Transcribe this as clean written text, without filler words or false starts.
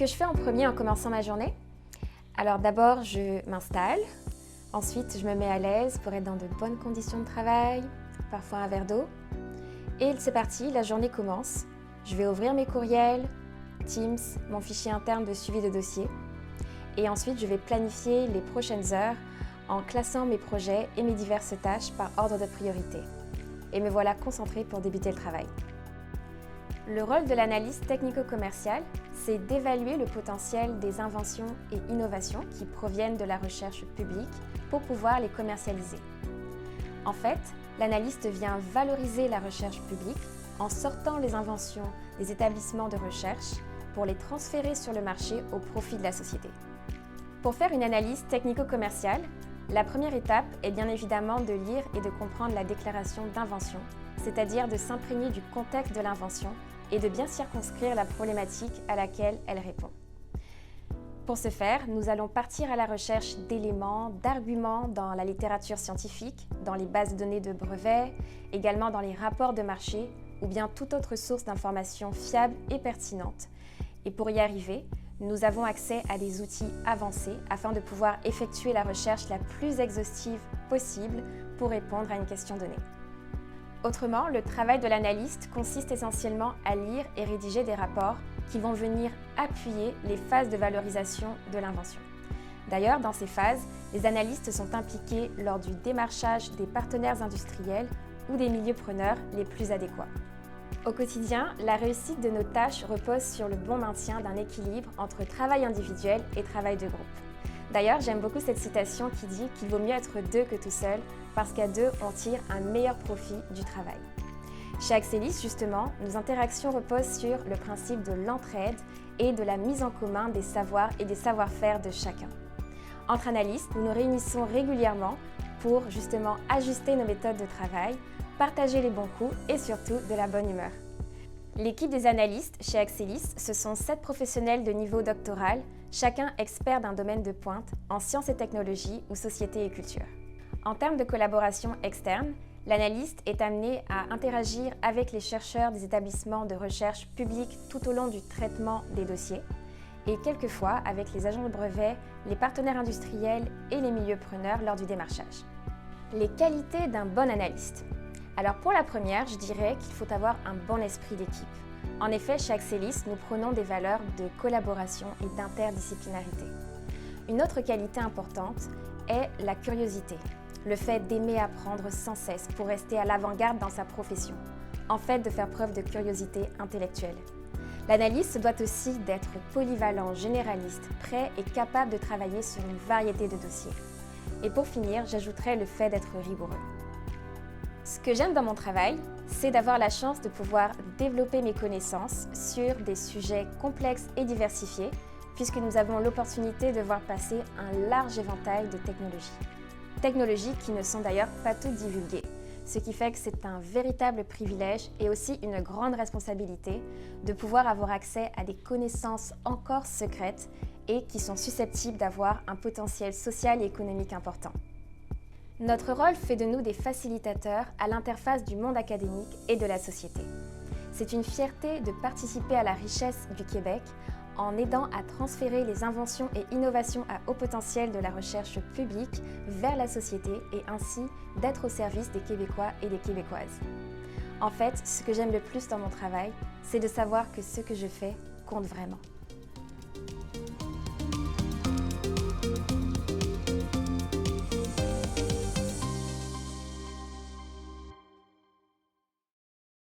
que je fais en premier en commençant ma journée? Alors d'abord, je m'installe. Ensuite, je me mets à l'aise pour être dans de bonnes conditions de travail, parfois un verre d'eau. Et c'est parti, la journée commence. Je vais ouvrir mes courriels, Teams, mon fichier interne de suivi de dossier. Et ensuite, je vais planifier les prochaines heures en classant mes projets et mes diverses tâches par ordre de priorité. Et me voilà concentrée pour débuter le travail. Le rôle de l'analyste technico-commercial, c'est d'évaluer le potentiel des inventions et innovations qui proviennent de la recherche publique pour pouvoir les commercialiser. En fait, l'analyste vient valoriser la recherche publique en sortant les inventions des établissements de recherche pour les transférer sur le marché au profit de la société. Pour faire une analyse technico-commerciale, la première étape est bien évidemment de lire et de comprendre la déclaration d'invention, c'est-à-dire de s'imprégner du contexte de l'invention et de bien circonscrire la problématique à laquelle elle répond. Pour ce faire, nous allons partir à la recherche d'éléments, d'arguments dans la littérature scientifique, dans les bases de données de brevets, également dans les rapports de marché ou bien toute autre source d'informations fiable et pertinente. Et pour y arriver, nous avons accès à des outils avancés afin de pouvoir effectuer la recherche la plus exhaustive possible pour répondre à une question donnée. Autrement, le travail de l'analyste consiste essentiellement à lire et rédiger des rapports qui vont venir appuyer les phases de valorisation de l'invention. D'ailleurs, dans ces phases, les analystes sont impliqués lors du démarchage des partenaires industriels ou des milieux preneurs les plus adéquats. Au quotidien, la réussite de nos tâches repose sur le bon maintien d'un équilibre entre travail individuel et travail de groupe. D'ailleurs, j'aime beaucoup cette citation qui dit qu'il vaut mieux être deux que tout seul, parce qu'à deux, on tire un meilleur profit du travail. Chez Axelis, justement, nos interactions reposent sur le principe de l'entraide et de la mise en commun des savoirs et des savoir-faire de chacun. Entre analystes, nous nous réunissons régulièrement pour justement ajuster nos méthodes de travail, partager les bons coups et surtout de la bonne humeur. L'équipe des analystes chez Axelis, ce sont 7 professionnels de niveau doctoral, chacun expert d'un domaine de pointe en sciences et technologies ou société et culture. En termes de collaboration externe, l'analyste est amené à interagir avec les chercheurs des établissements de recherche publics tout au long du traitement des dossiers et quelquefois avec les agents de brevets, les partenaires industriels et les milieux preneurs lors du démarchage. Les qualités d'un bon analyste. Alors pour la première, je dirais qu'il faut avoir un bon esprit d'équipe. En effet, chez Axelis, nous prônons des valeurs de collaboration et d'interdisciplinarité. Une autre qualité importante est la curiosité, le fait d'aimer apprendre sans cesse pour rester à l'avant-garde dans sa profession, en fait de faire preuve de curiosité intellectuelle. L'analyste doit aussi d'être polyvalent, généraliste, prêt et capable de travailler sur une variété de dossiers. Et pour finir, j'ajouterais le fait d'être rigoureux. Ce que j'aime dans mon travail, c'est d'avoir la chance de pouvoir développer mes connaissances sur des sujets complexes et diversifiés, puisque nous avons l'opportunité de voir passer un large éventail de technologies. Technologies qui ne sont d'ailleurs pas toutes divulguées, ce qui fait que c'est un véritable privilège et aussi une grande responsabilité de pouvoir avoir accès à des connaissances encore secrètes et qui sont susceptibles d'avoir un potentiel social et économique important. Notre rôle fait de nous des facilitateurs à l'interface du monde académique et de la société. C'est une fierté de participer à la richesse du Québec en aidant à transférer les inventions et innovations à haut potentiel de la recherche publique vers la société et ainsi d'être au service des Québécois et des Québécoises. En fait, ce que j'aime le plus dans mon travail, c'est de savoir que ce que je fais compte vraiment.